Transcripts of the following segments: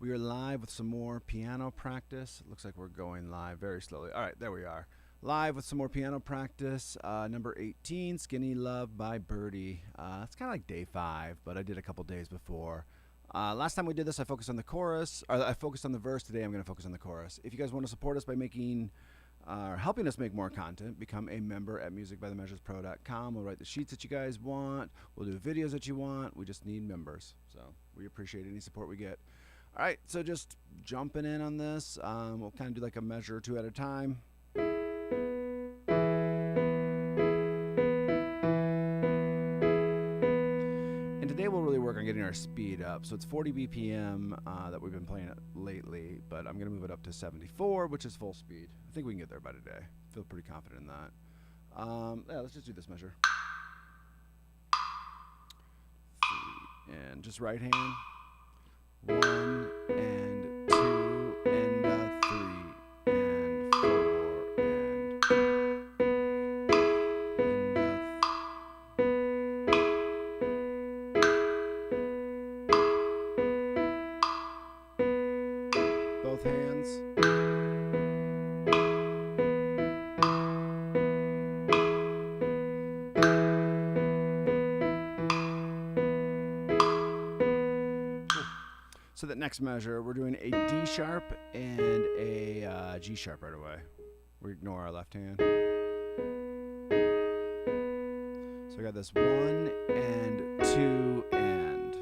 We are live with some more piano practice. It looks like we're going live very slowly. All right, there we are. Live with some more piano practice. Number 18, Skinny Love by Birdy. It's kind of like day 5, but I did a couple days before. Last time we did this, I focused on the chorus. Or I focused on the verse. Today, I'm going to focus on the chorus. If you guys want to support us by helping us make more content, become a member at musicbythemeasurespro.com. We'll write the sheets that you guys want. We'll do videos that you want. We just need members. So we appreciate any support we get. All right, so just jumping in on this. We'll kind of do like a measure or two at a time. And today we'll really work on getting our speed up. So it's 40 BPM that we've been playing it lately, but I'm going to move it up to 74, which is full speed. I think we can get there by today. Feel pretty confident in that. Yeah, let's just do this measure. And just right hand. 1 and 2 and 3 and 4 and both hands. So that next measure, we're doing a D sharp and a G sharp right away. We ignore our left hand. So we got this 1 and 2 and.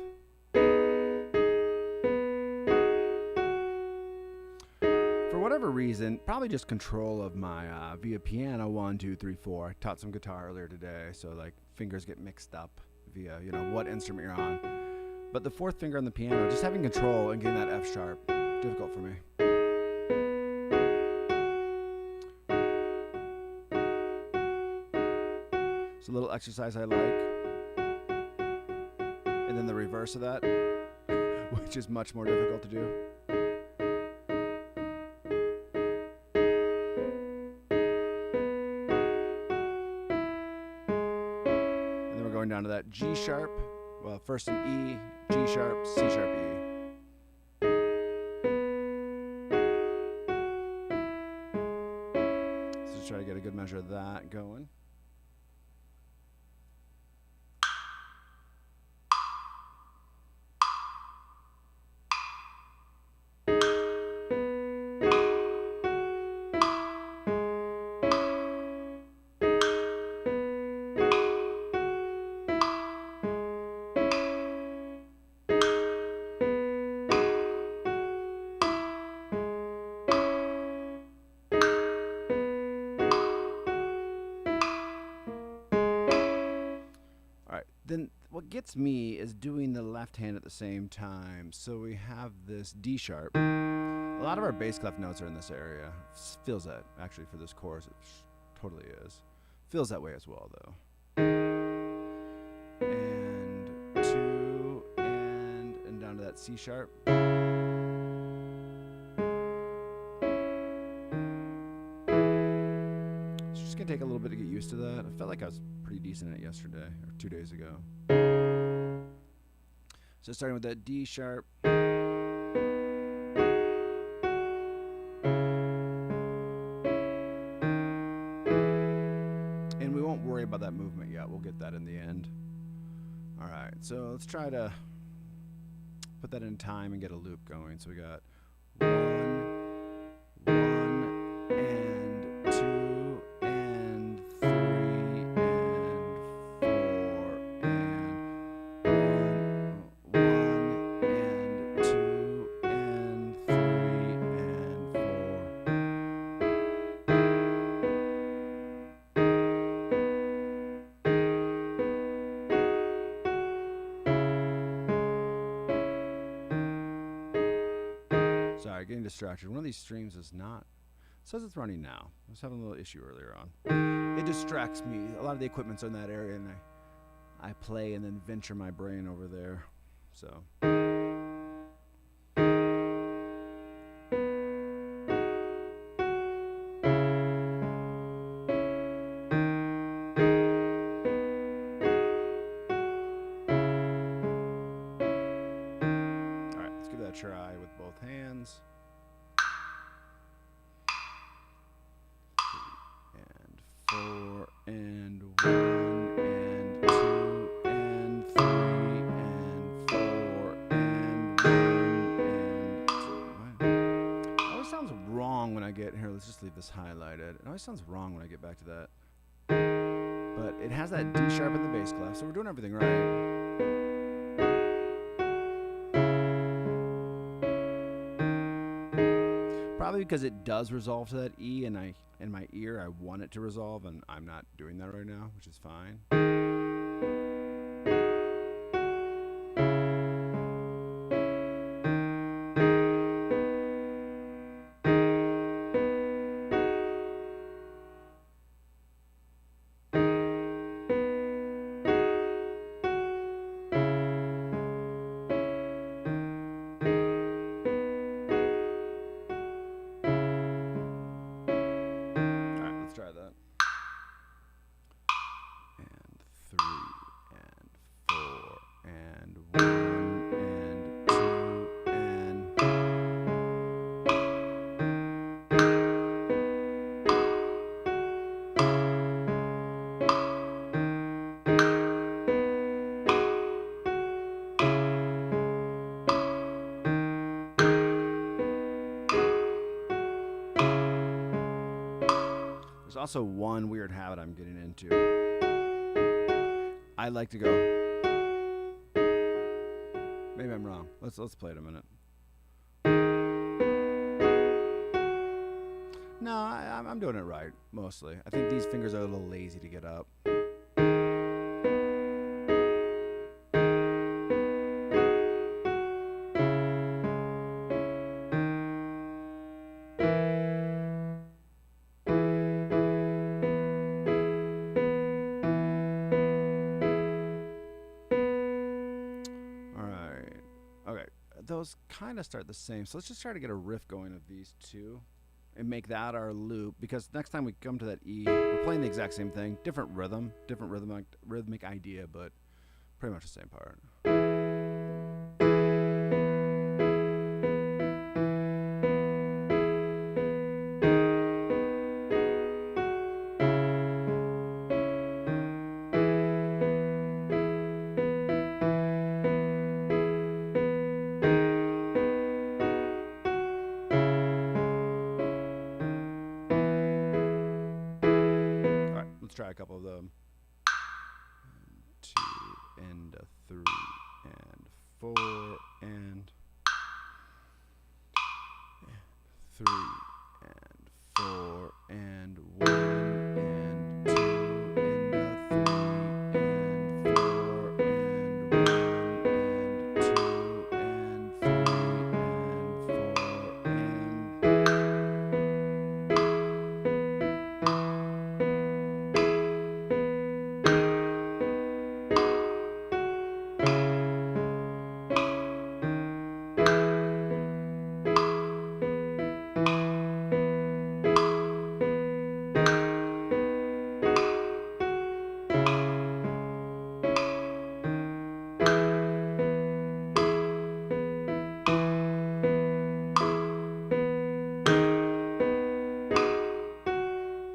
For whatever reason, probably just control of my via piano 1, 2, 3, 4. I taught some guitar earlier today, so like fingers get mixed up via what instrument you're on. But the 4th finger on the piano, just having control and getting that F sharp, difficult for me. It's a little exercise I like. And then the reverse of that, which is much more difficult to do. And then we're going down to that G sharp. Well, first an E, G sharp, C sharp, E. So just try to get a good measure of that going. Then what gets me is doing the left hand at the same time. So we have this D sharp. A lot of our bass clef notes are in this area. Feels that actually for this chorus, it totally is. Feels that way as well though. And 2 and down to that C sharp. It's just gonna take a little bit to get used to that. I felt like I was pretty decent at it yesterday or 2 days ago. So starting with that D sharp. And we won't worry about that movement yet. We'll get that in the end. All right, so let's try to put that in time and get a loop going. So we got 1 and 2 and 3 and 4 and 1 and 2 and 3 and 4. Sorry, getting distracted. One of these streams is not. It says it's running now. I was having a little issue earlier on. It distracts me. A lot of the equipment's in that area, and I play and then venture my brain over there. So. All right, let's give that a try with both. both hands. And 4 and 1 and 2 and 3 and 4 and 1 and 2. It always sounds wrong when I get here. Let's just leave this highlighted. It always sounds wrong when I get back to that. But it has that D sharp in the bass clef, so we're doing everything right. Probably because it does resolve to that E, and in my ear I want it to resolve, and I'm not doing that right now, which is fine. Try that. And 3 and 4 and 1 and 2 and there's also one weird habit I'm getting into. I like to go. Maybe I'm wrong. Let's play it a minute. No, I'm doing it right mostly. I think these fingers are a little lazy to get up. Those kind of start the same, so let's just try to get a riff going of these two and make that our loop, because next time we come to that E, we're playing the exact same thing, different rhythm, different rhythmic idea, but pretty much the same part. Let's try a couple of them. 2 and 3 and 4 and 3 and 4 and 1 and 2 and 3 and 4 and 1 and 2 and 3 and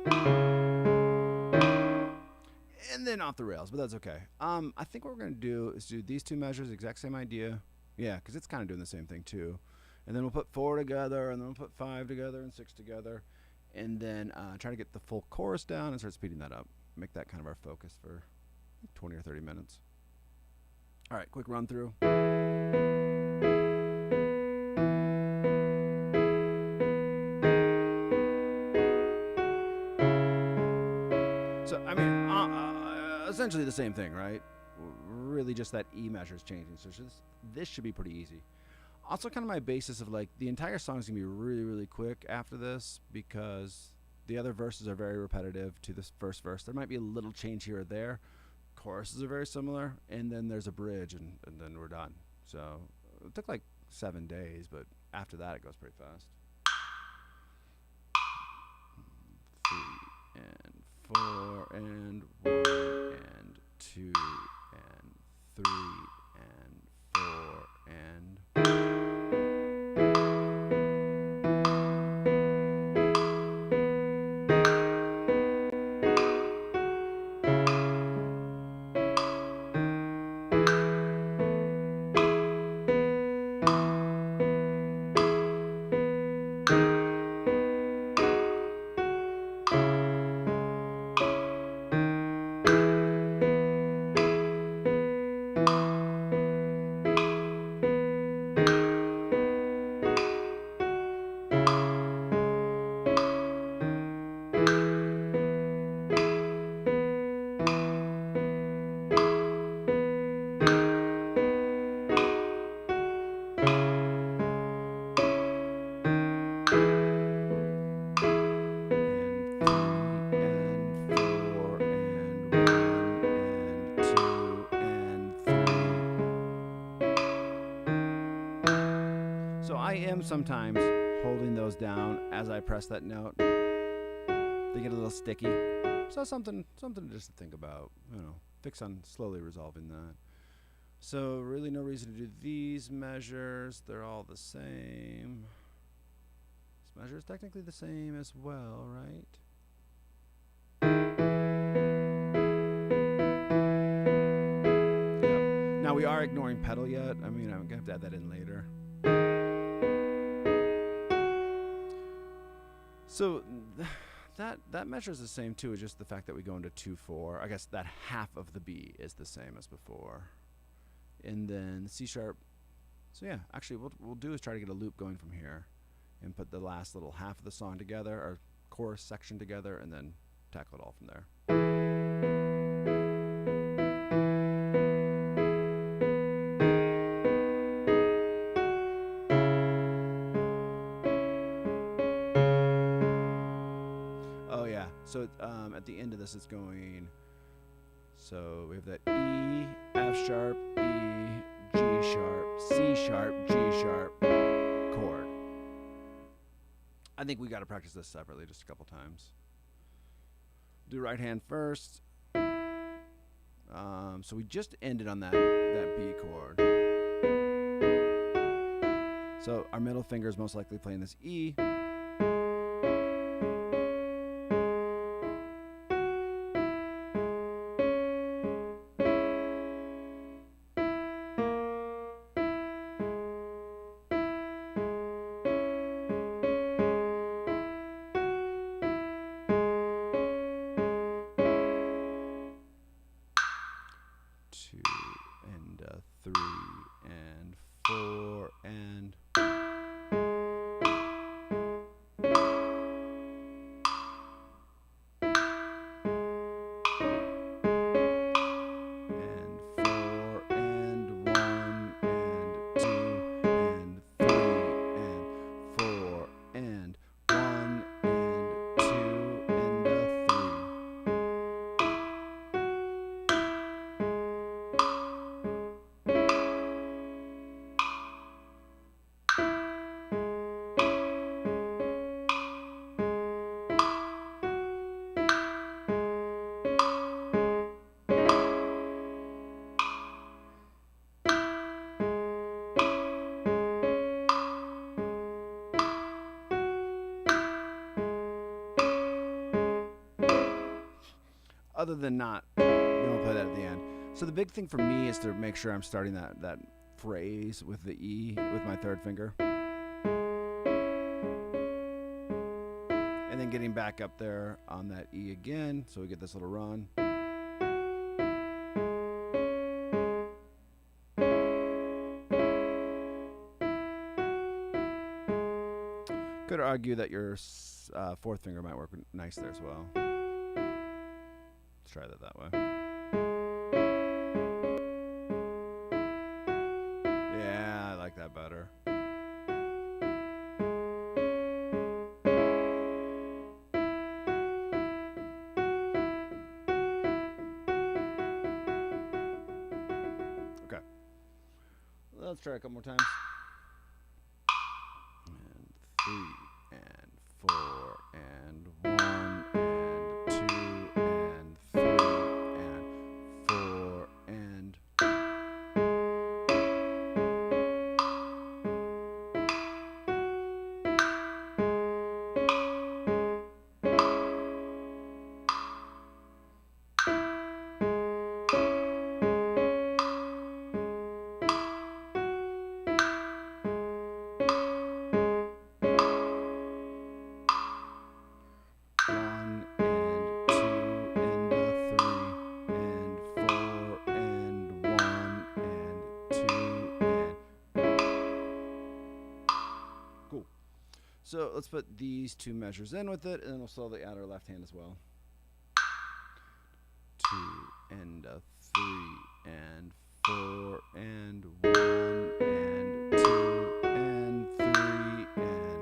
4 and then off the rails, but that's okay. I think what we're going to do is do these two measures, exact same idea. Yeah, because it's kind of doing the same thing too. And then we'll put 4 together, and then we'll put 5 together and 6 together, and then try to get the full chorus down and start speeding that up. Make that kind of our focus for 20 or 30 minutes. All right, quick run through. So, I mean, essentially the same thing, right? Really just that E measure is changing. So this should be pretty easy. Also kind of my basis of like the entire song is going to be really, really quick after this, because the other verses are very repetitive to this first verse. There might be a little change here or there. Choruses are very similar. And then there's a bridge, and then we're done. So it took like 7 days, but after that it goes pretty fast. 3 and 4 and 1 and 2 and 3 and 4 and So I am sometimes holding those down as I press that note. They get a little sticky. So something just to think about, you know, fix on slowly resolving that. So really no reason to do these measures. They're all the same. This measure is technically the same as well, right? Yep. Now we are ignoring pedal yet. I mean, I'm gonna have to add that in later. So that measure is the same too. It's just the fact that we go into 2/4. I guess that half of the B is the same as before. And then C sharp. So yeah, actually what we'll do is try to get a loop going from here and put the last little half of the song together, or chorus section together, and then tackle it all from there. Oh yeah, so at the end of this it's going, so we have that E, F sharp, E, G sharp, C sharp, G sharp, chord. I think we got to practice this separately just a couple times. Do right hand first. So we just ended on that B chord. So our middle finger is most likely playing this E. Other than not, we don't play that at the end. So the big thing for me is to make sure I'm starting that phrase with the E with my third finger. And then getting back up there on that E again, so we get this little run. Could argue that your fourth finger might work nice there as well. Let's try that way. Yeah, I like that better. Okay. Let's try a couple more times. And 3 and 4 and 1 and 2 and 3 and 4 and so let's put these two measures in with it, and then we'll slowly add our left hand as well. 2 and a 3 and 4 and 1 and 2 and 3 and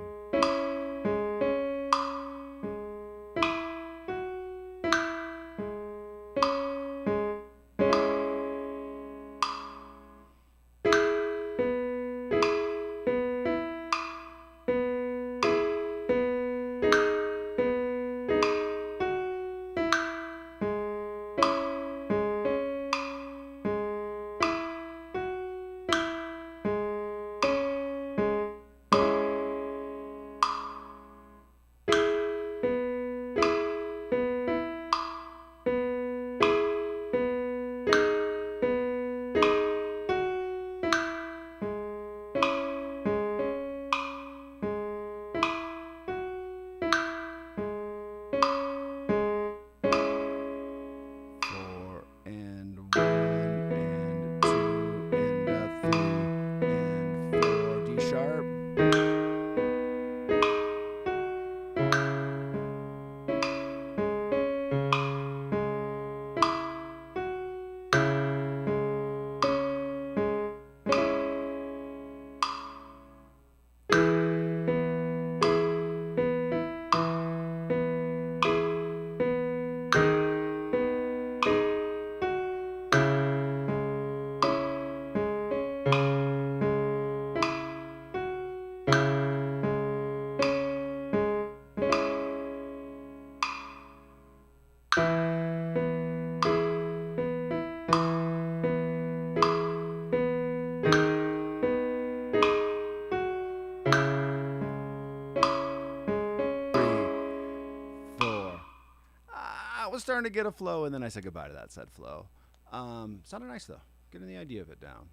was starting to get a flow, and then I said goodbye to that said flow. Sounded nice though. Getting the idea of it down.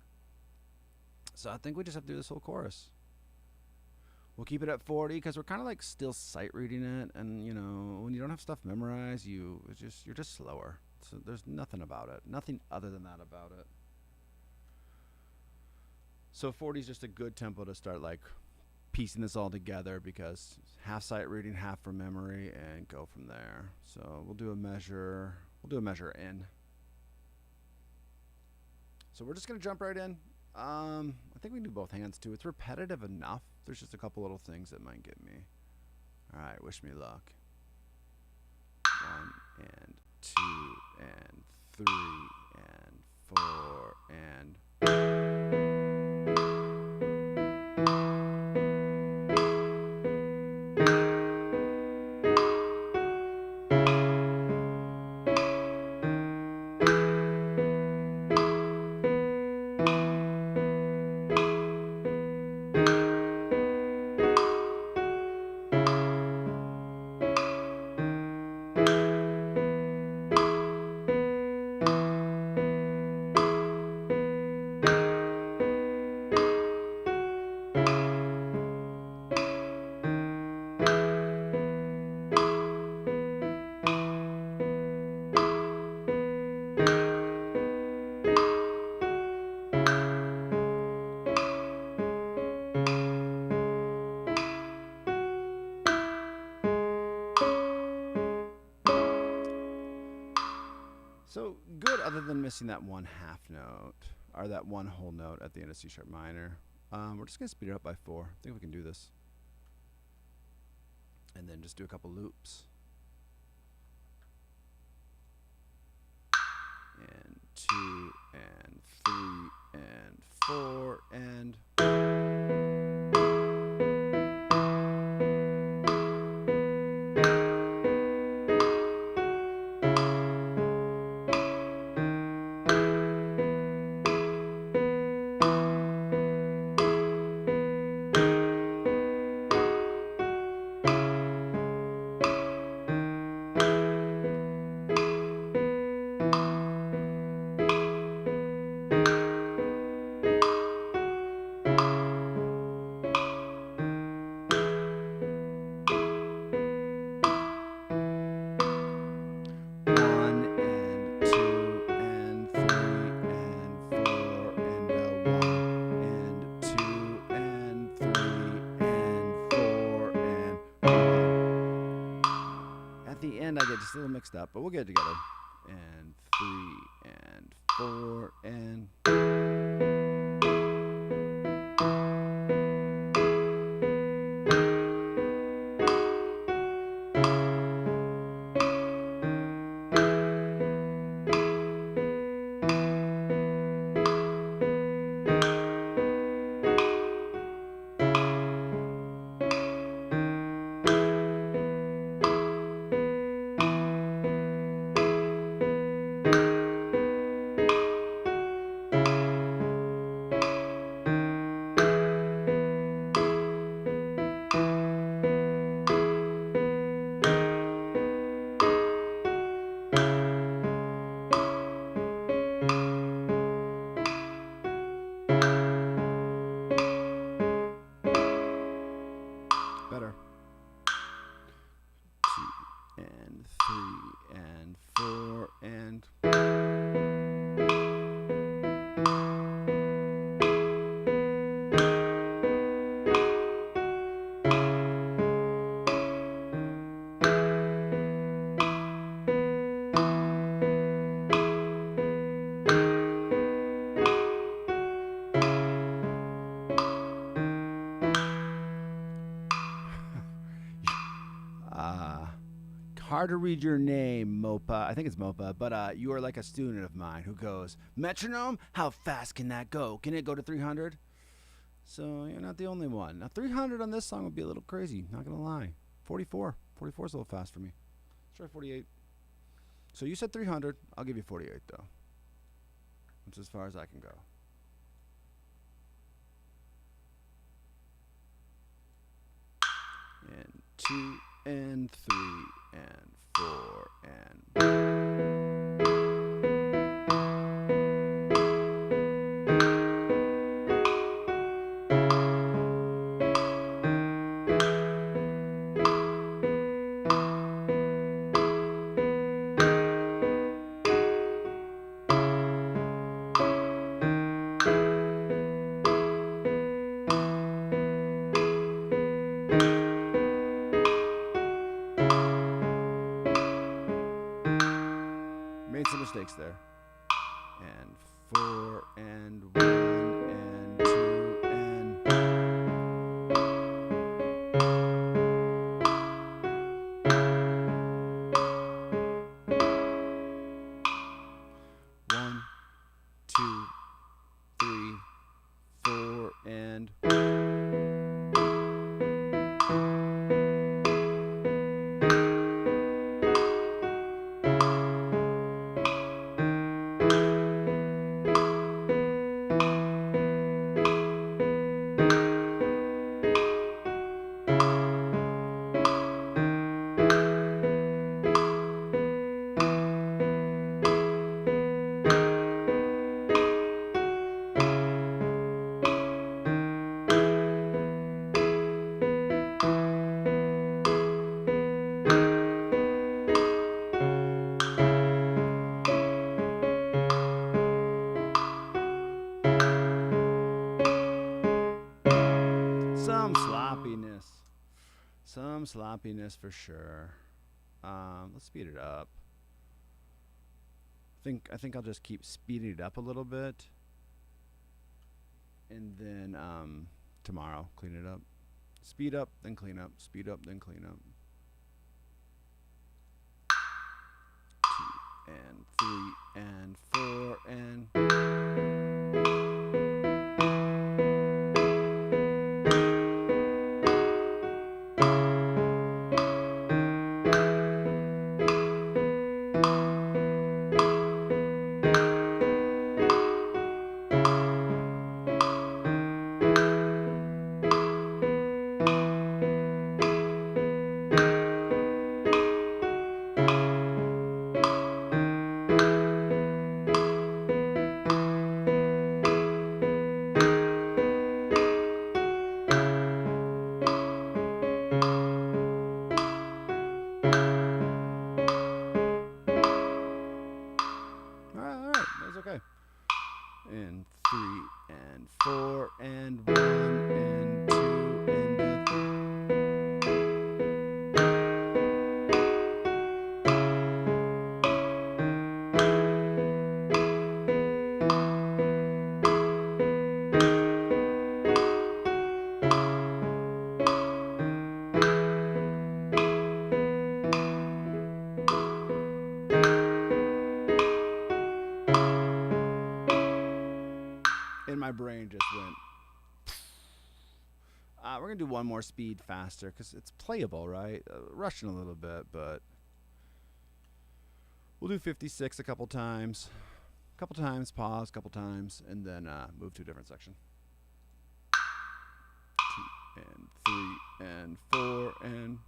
So I think we just have to do this whole chorus. We'll keep it at 40 because we're kind of like still sight reading it, and you know, when you don't have stuff memorized, you're just slower. So there's nothing about it, nothing other than that about it. So 40 is just a good tempo to start like piecing this all together, because half sight reading, half from memory, and go from there. So we'll do a measure. We'll do a measure in. So we're just gonna jump right in. I think we can do both hands too. It's repetitive enough. There's just a couple little things that might get me. All right, wish me luck. 1 and 2 and 3 and 4 and. So good, other than missing that one half note, or that one whole note at the end of C sharp minor. We're just going to speed it up by 4. I think we can do this. And then just do a couple loops. And 2 and 3 and 4 and. I get just a little mixed up, but we'll get it together. And 3 and 4 and. Better. 2 and 3 and 4 and. Hard to read your name, Mopa. I think it's Mopa, but you are like a student of mine who goes, metronome? How fast can that go? Can it go to 300? So you're not the only one. Now 300 on this song would be a little crazy, not gonna lie. 44. 44 is a little fast for me. Let's try 48. So you said 300. I'll give you 48 though. That's as far as I can go. And 2 and 3 and 4, and made some mistakes there. And 4, and 1, and 2, and 1, 2, 3, 4, and some sloppiness. Some sloppiness for sure. Let's speed it up. I think I'll just keep speeding it up a little bit, and then tomorrow clean it up. Speed up, then clean up. Speed up, then clean up. 2 and 3 and 4 and okay. And 3 and 4 and 1 and 2 and and my brain just went. We're going to do one more speed faster because it's playable, right? Rushing a little bit, but we'll do 56 a couple times, pause a couple times, and then move to a different section. 2 and 3 and 4 and...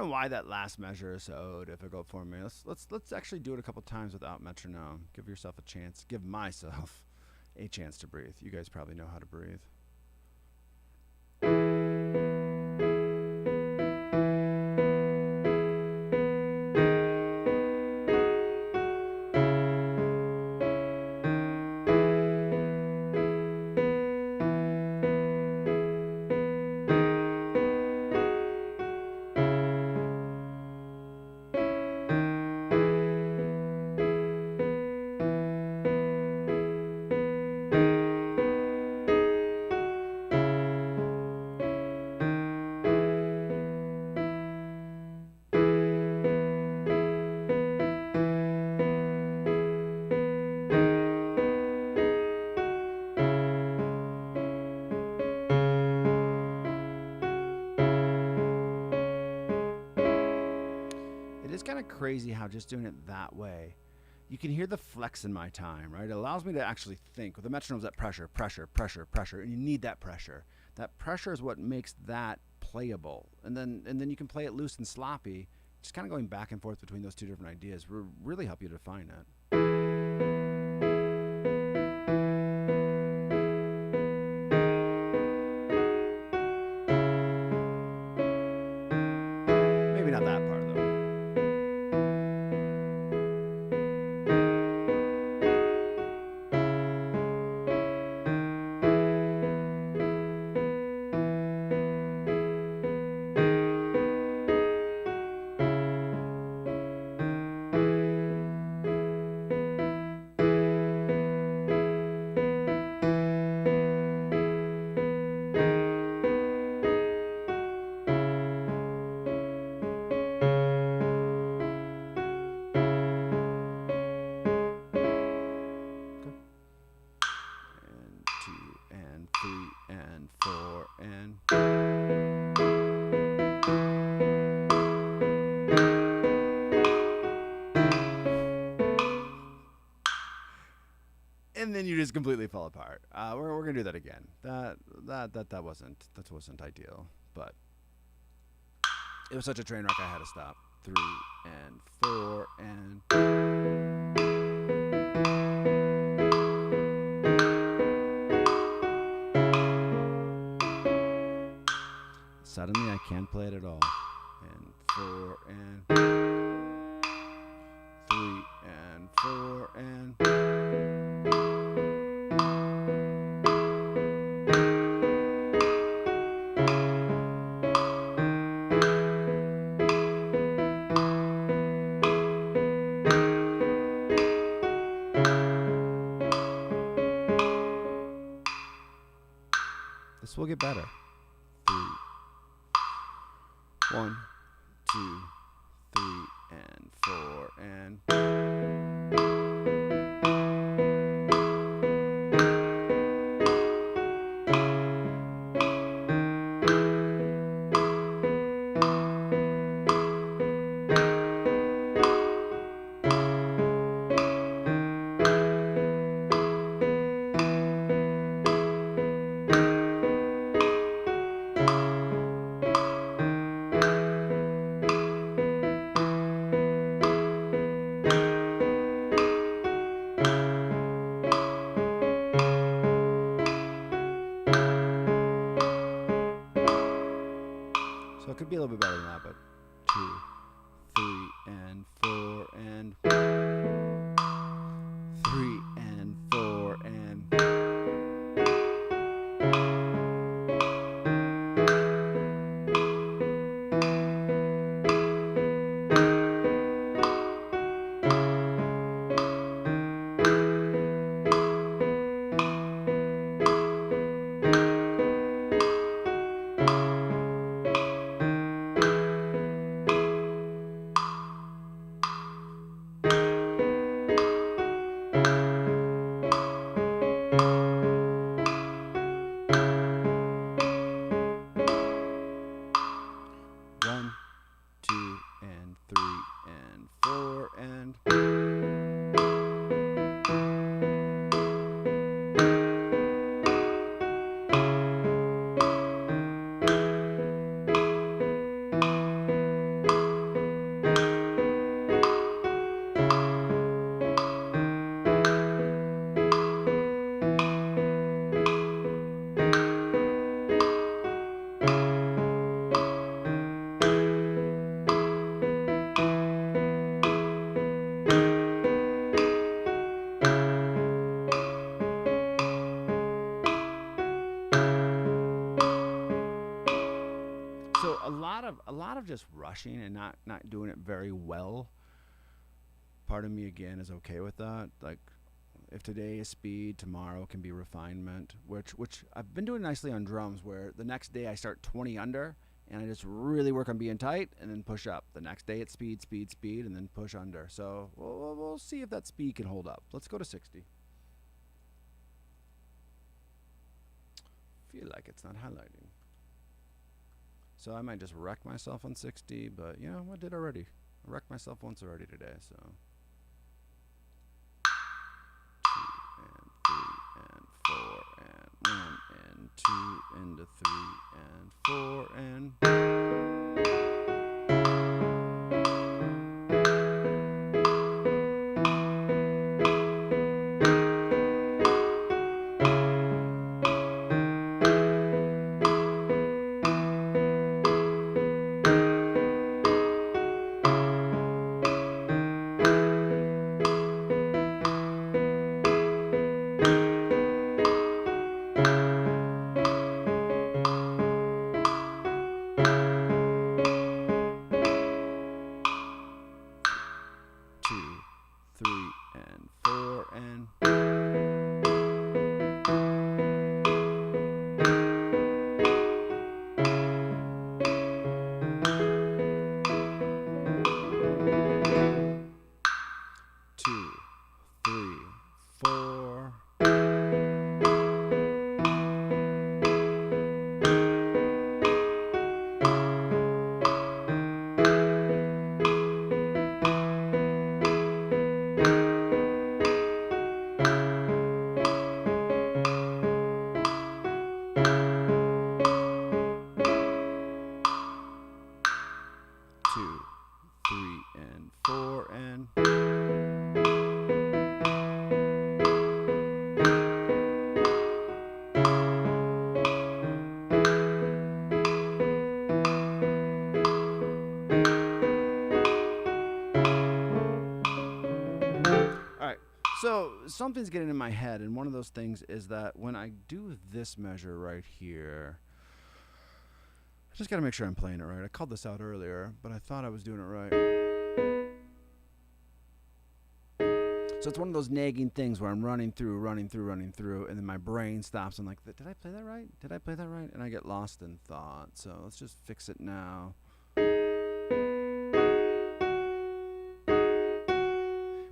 Why that last measure is so difficult for me. Let's actually do it a couple times without metronome. Give yourself a chance. Give myself a chance to breathe. You guys probably know how to breathe. It is kind of crazy how just doing it that way, you can hear the flex in my time, right? It allows me to actually think. With the metronome's that pressure, pressure, pressure, pressure, and you need that pressure. That pressure is what makes that playable. And then you can play it loose and sloppy. Just kind of going back and forth between those two different ideas will really help you define it. Maybe not that part though. And 2 and 3 and 4 and then you just completely fall apart. We're gonna do that again. That wasn't ideal, but it was such a train wreck I had to stop. 3 and 4 and suddenly I can't play it at all. And 4 and 3 and 4 and this will get better. 1, 2, 3, and 4, and so it could be a little bit better than that, but 2, 3, and 4, and 3, and 4, and One, 2, and 3, and 4, and so a lot of just rushing and not doing it very well. Part of me again is okay with that. Like if today is speed, tomorrow can be refinement, which I've been doing nicely on drums where the next day I start 20 under and I just really work on being tight and then push up. The next day it's speed, speed, speed, and then push under. So we'll see if that speed can hold up. Let's go to 60. Feel like it's not highlighting. So I might just wreck myself on 60, but you know, I did already. wrecked myself once already today, so. 2 and 3 and 4 and 1 and 2 into 3 and 4 and 2, 3 and 4 and so something's getting in my head, and one of those things is that when I do this measure right here, I just got to make sure I'm playing it right. I called this out earlier, but I thought I was doing it right. So it's one of those nagging things where I'm running through, and then my brain stops. I'm like, did I play that right? Did I play that right? And I get lost in thought. So let's just fix it now.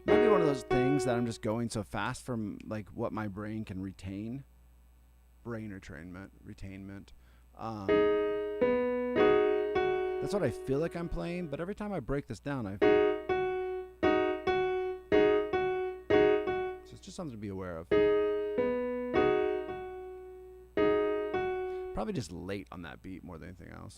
Might be one of those things that I'm just going so fast from like what my brain can retain. Brain retainment. That's what I feel like I'm playing, but every time I break this down, so it's just something to be aware of. Probably just late on that beat more than anything else.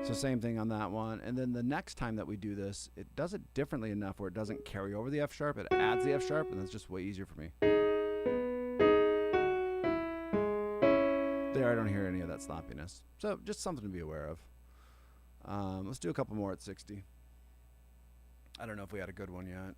So same thing on that one. And then the next time that we do this, it does it differently enough where it doesn't carry over the F sharp. It adds the F sharp, and that's just way easier for me. There, I don't hear any of that sloppiness. So just something to be aware of. Let's do a couple more at 60. I don't know if we had a good one yet.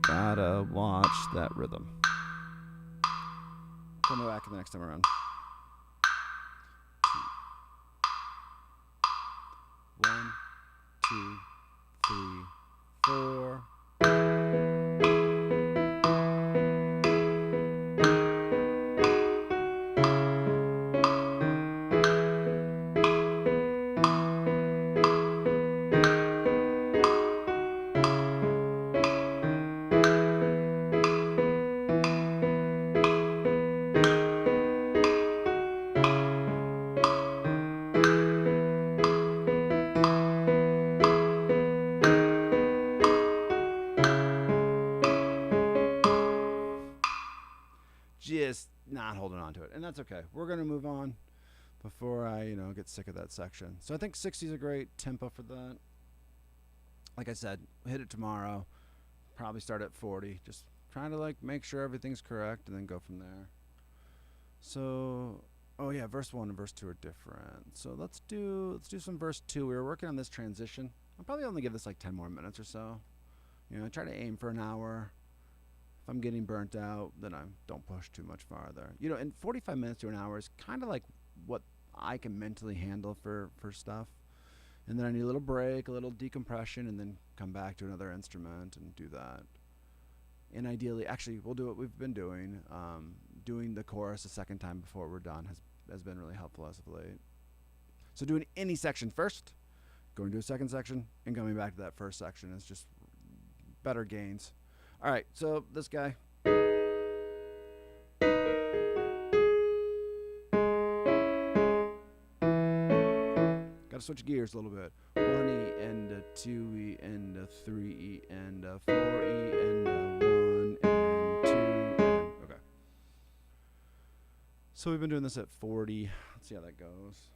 Gotta watch that rhythm. Come back the next time around. 1, 2, 3, 4. Just not holding on to it, and that's okay. We're gonna move on before I get sick of that section. So I think 60 is a great tempo for that. Like I said, hit it tomorrow, probably start at 40, just trying to make sure everything's correct and then go from there. So oh yeah, verse 1 and verse 2 are different, so let's do some verse 2. We were working on this transition. I'll probably only give this like 10 more minutes or so. You know, I try to aim for an hour. If I'm getting burnt out, then I don't push too much farther. You know, and 45 minutes to an hour is kind of like what I can mentally handle for stuff. And then I need a little break, a little decompression, and then come back to another instrument and do that. And ideally, actually, we'll do what we've been doing. Doing the chorus a second time before we're done has been really helpful as of late. So doing any section first, going to a second section, and coming back to that first section is just better gains. All right, so this guy. Got to switch gears a little bit. 1E and a 2E and a 3E and a 4E and a 1 and 2 and okay. So we've been doing this at 40. Let's see how that goes.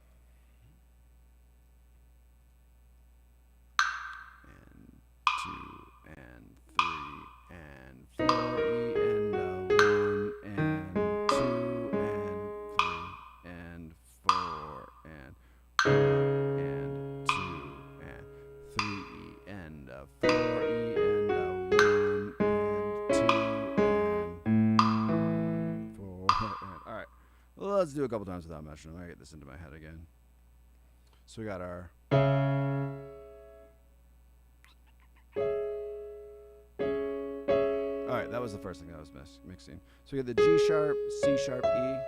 And 2 and 3 and 4E and a 1 and 2 and 3 and 4 and 1. Let's do a couple times without mentioning. I get this into my head again. So we got our. All right, that was the first thing I was mixing. So we got the G sharp, C sharp, E.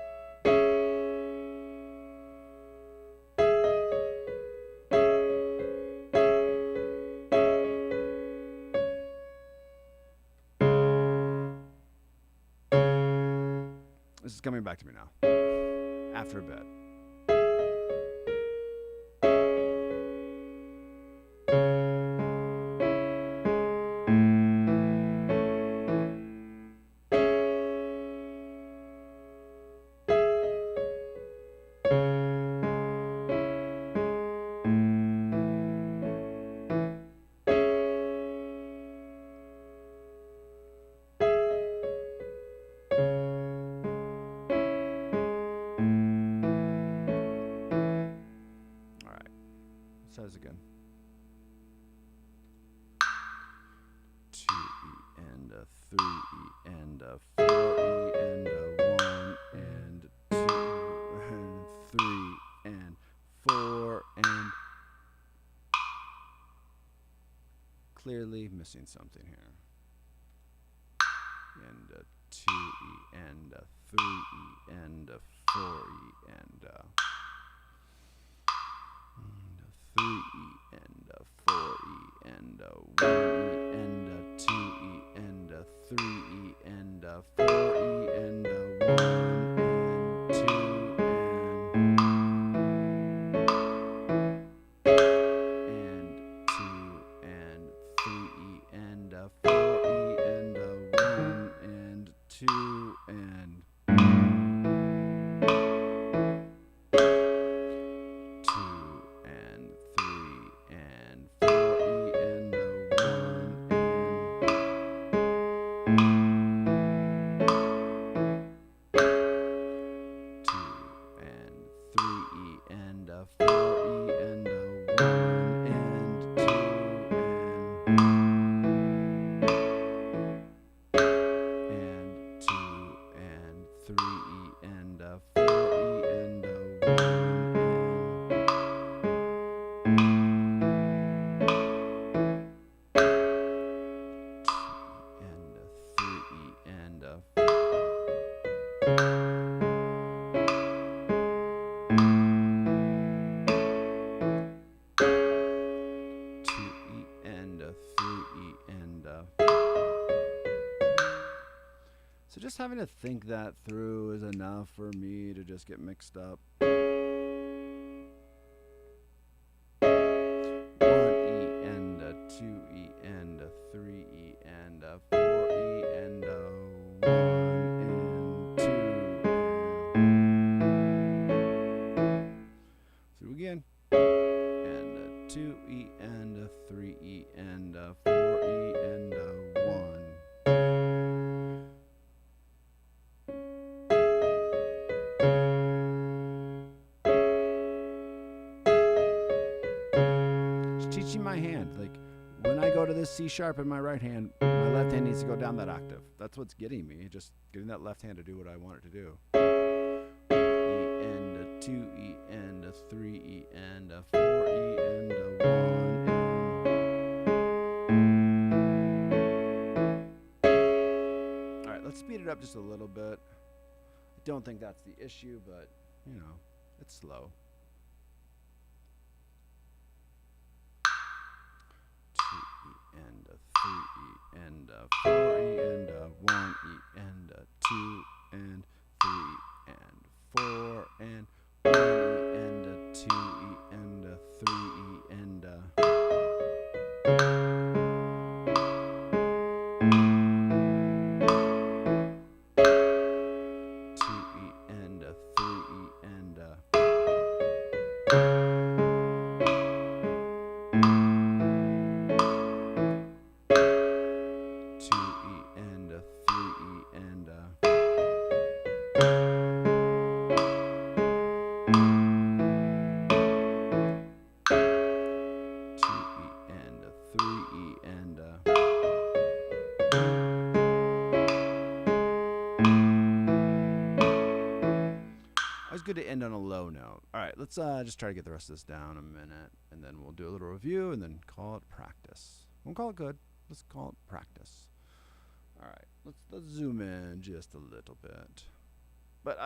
This is coming back to me now. After a bit. Says again. 2E and a 3E and a 4E and a 1 and 2 and 3 and 4 and clearly missing something here. And a 2E and a 3E and a 4E and a 3E and a 4E and a 1E and a 2E and a 3E and a 4E and a 1 and 2 and 2 and 3E and a 4E and a 1 and 2 and 2E and a 3E and a. So just having to think that through is enough for me to just get mixed up. 1E and a 2E and a 3E and a 4E and a 1 and 2 and through again. And a 2E and a 3E and a 4E and a 1. Teaching my hand, like when when I go to this C sharp in my right hand, my left hand needs to go down that octave. That's what's getting me, just getting that left hand to do what I want it to do. E and a 2 E and a 3 E and a 4 E and a 1. All right, let's speed it up just a little bit. I don't think that's the issue, but you know, it's slow. 2 E and a 3 E and a 4 E and a 1 E and a 2 and 3 and 4 and 1 E and a 2 E and a 3 E and a 2 E and a 3 E and a 2 E and a 3 E and a 2 E and a 3 E and a always good to end on a low note. All right, let's just try to get the rest of this down a minute, and then we'll do a little review and then call it practice. Won't call it good. Let's call it practice. All right, let's zoom in just a little bit. But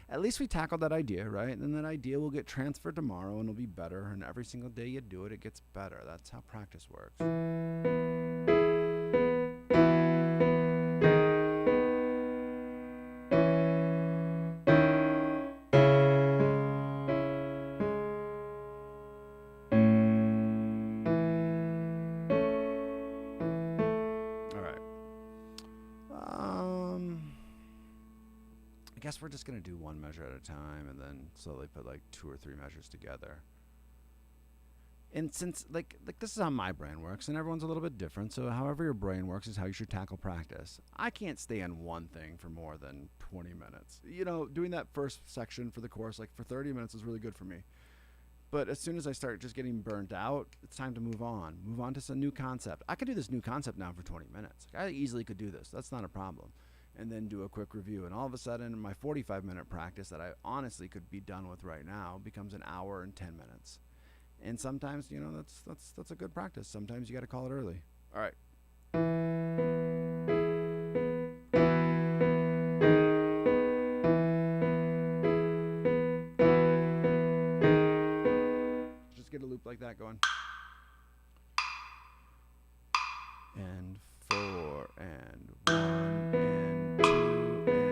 at least we tackled that idea, right? And then that idea will get transferred tomorrow and it'll be better. And every single day you do it, it gets better. That's how practice works. I guess we're just going to do one measure at a time and then slowly put like 2 or 3 measures together. And since like this is how my brain works and everyone's a little bit different, so however your brain works is how you should tackle practice. I can't stay on one thing for more than 20 minutes. You know, doing that first section for the course like for 30 minutes is really good for me. But as soon as I start just getting burnt out, it's time to move on. Move on to some new concept. I could do this new concept now for 20 minutes. I easily could do this. That's not a problem. And then do a quick review. And all of a sudden, my 45-minute practice that I honestly could be done with right now becomes an hour and 10 minutes. And sometimes, you know, that's a good practice. Sometimes you got to call it early. All right. Just get a loop like that going. And 4 and 1 and 2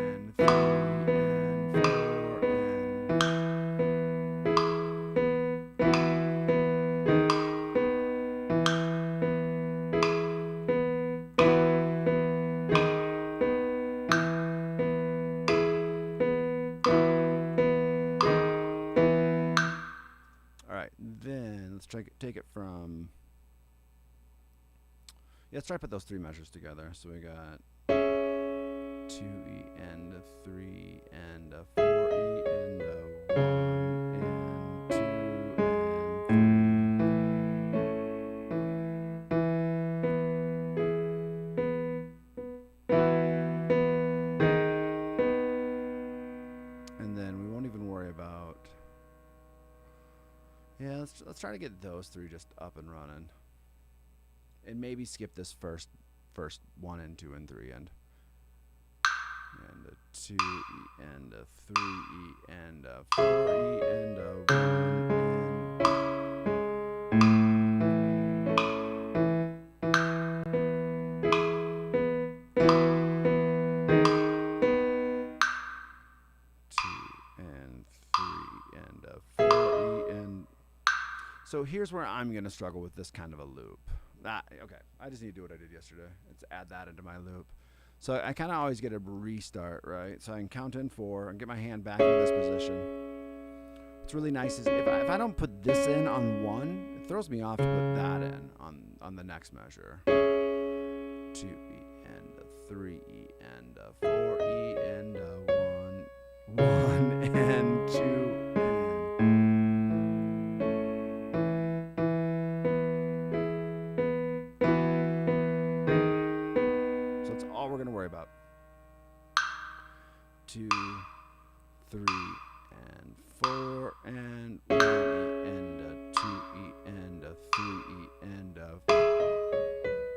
and 3 and 4 All right, then let's take it from. Yeah, let's try to put those 3 measures together. So we got 2E and a 3 and a 4E and a 1 and 2 and 3. And then we won't even worry about. Yeah, let's try to get those 3 just up and running. And maybe skip this first 1 and 2 and 3 and a 2E and a 3E and a 4E and a 2 and 3 and a 4E and. So here's where I'm going to struggle with this kind of a loop. Okay, I just need to do what I did yesterday. Let's add that into my loop. So I kind of always get a restart, right? So I can count in 4 and get my hand back into this position. What's really nice is if I don't put this in on 1, it throws me off to put that in on the next measure. 2E and a 3E and a 4E and a 1 and 2 and. worry about. 2, 3, and 4, and 1 E, and a 2 E, and a 3 E, and a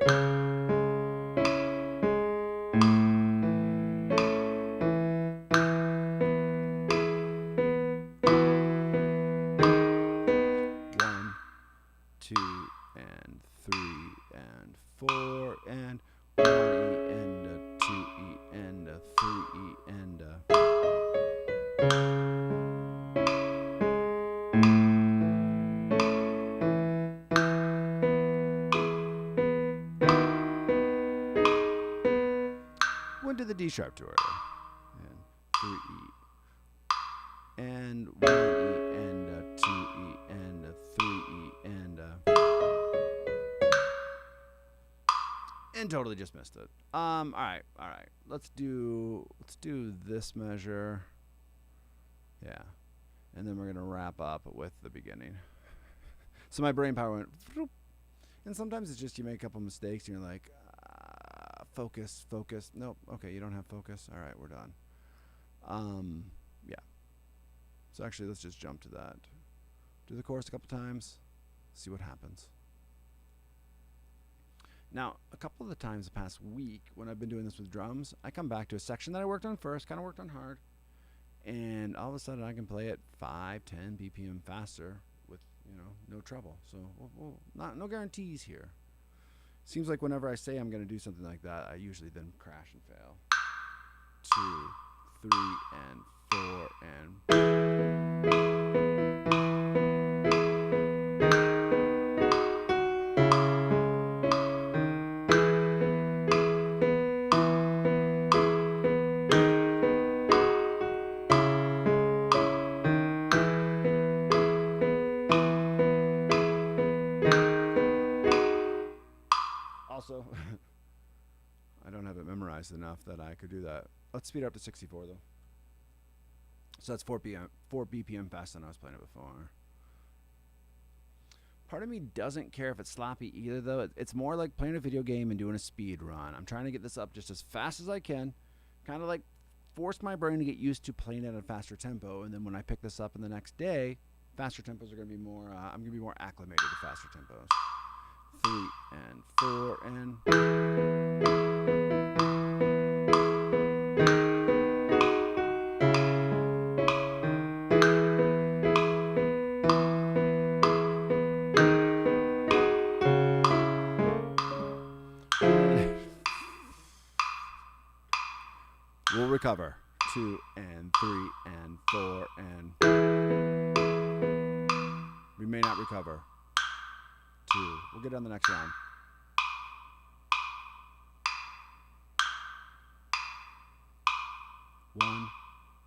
1, 2, and 3, and 4, and 1 E, and a 2 E, and a 3 E, and a went to the D sharp too early. And 3 E, and 1 E, and a 2 E, and a 3 E, and totally just missed it. All right. Let's do this measure. Yeah. And then we're going to wrap up with the beginning. So my brain power went, and sometimes it's just you make a couple mistakes and you're like, focus. Nope. Okay, you don't have focus. All right, we're done. Yeah. So actually, let's just jump to that. Do the chorus a couple times. See what happens. Now, a couple of the times the past week when I've been doing this with drums, I come back to a section that I worked on first, kind of worked on hard, and all of a sudden I can play it 5, 10 BPM faster with, no trouble. So, no guarantees here. Seems like whenever I say I'm going to do something like that, I usually then crash and fail. 2, 3, and 4, and... Also, I don't have it memorized enough that I could do that. Let's speed it up to 64 though. So that's 4 BPM faster than I was playing it before. Part of me doesn't care if it's sloppy either though. It's more like playing a video game and doing a speed run. I'm trying to get this up just as fast as I can. Kind of like force my brain to get used to playing at a faster tempo, and then when I pick this up in the next day, faster tempos are going to be more, I'm going to be more acclimated to faster tempos. 3 and 4 and... We'll recover. 2 and 3 and 4 and... We may not recover. 2. We'll get on the next round.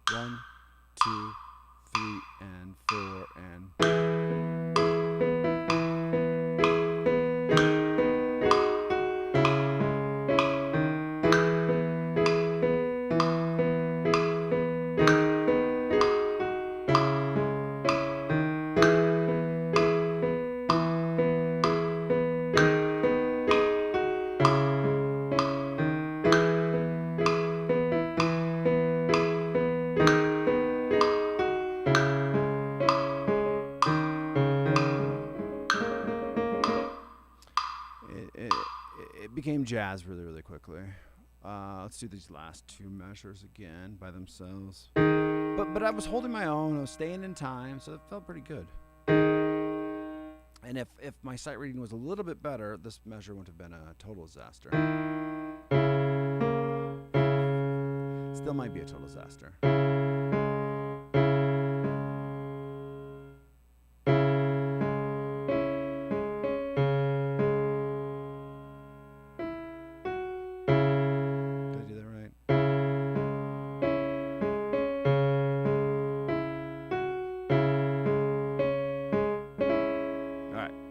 One, 2, 3, and 4, and... It became jazz really quickly. Let's do these last 2 measures again by themselves. But I was holding my own. I was staying in time, so it felt pretty good. And if my sight reading was a little bit better, this measure wouldn't have been a total disaster. Still might be a total disaster.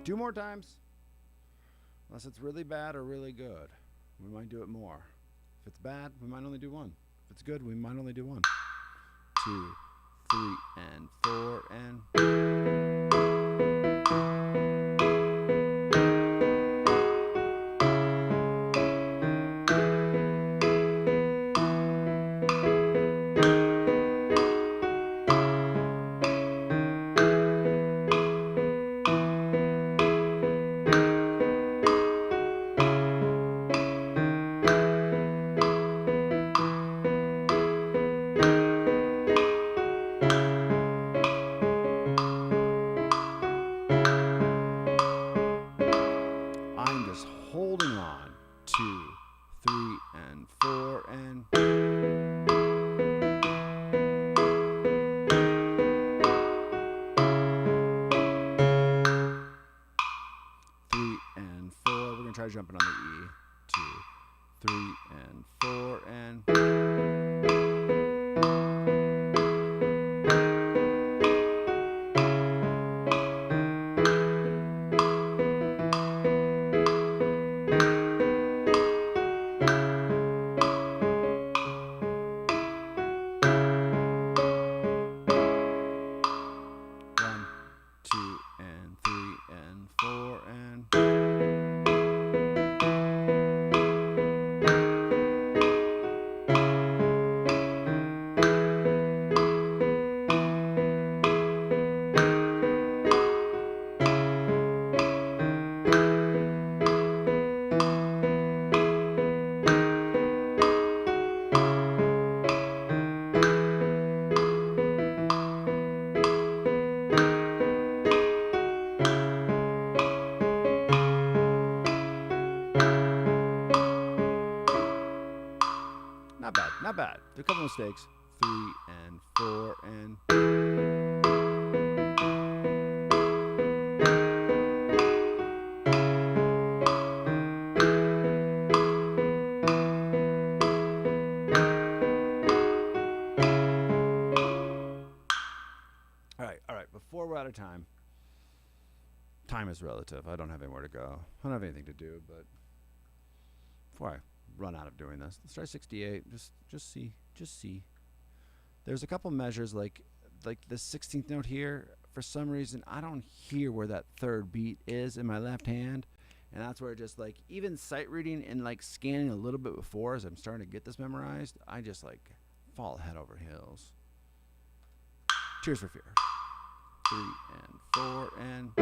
Two more times. Unless it's really bad or really good, we might do it more. If it's bad, we might only do 1. If it's good, we might only do 1. 2, 3, and 4, and... 2, 3, and 4, and 3 and 4. We're gonna try jumping on the E. 2, 3, and 4, and 1, 2, and 3, and 4, and not bad, not bad. A couple mistakes. 3 and 4 and all right. Before we're out of time, time is relative. I don't have anywhere to go. I don't have anything to do, but before I run out of doing this, let's try 68. Just see. There's a couple measures like the 16th note here. For some reason, I don't hear where that third beat is in my left hand, and that's where just like even sight reading and like scanning a little bit before as I'm starting to get this memorized, I just like fall head over heels. Cheers for Fear. 3 and 4 and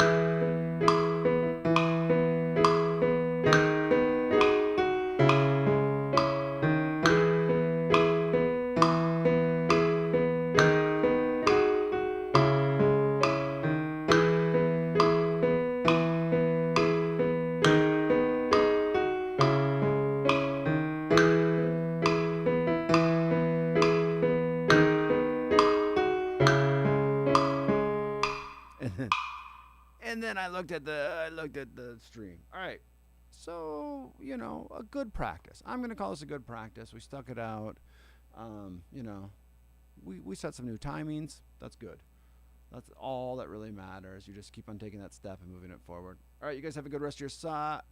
and then I looked at the stream. All right, so a good practice. I'm gonna call this a good practice. We stuck it out. We set some new timings. That's good. That's all that really matters. You just keep on taking that step and moving it forward. All right, you guys have a good rest of your Saturday.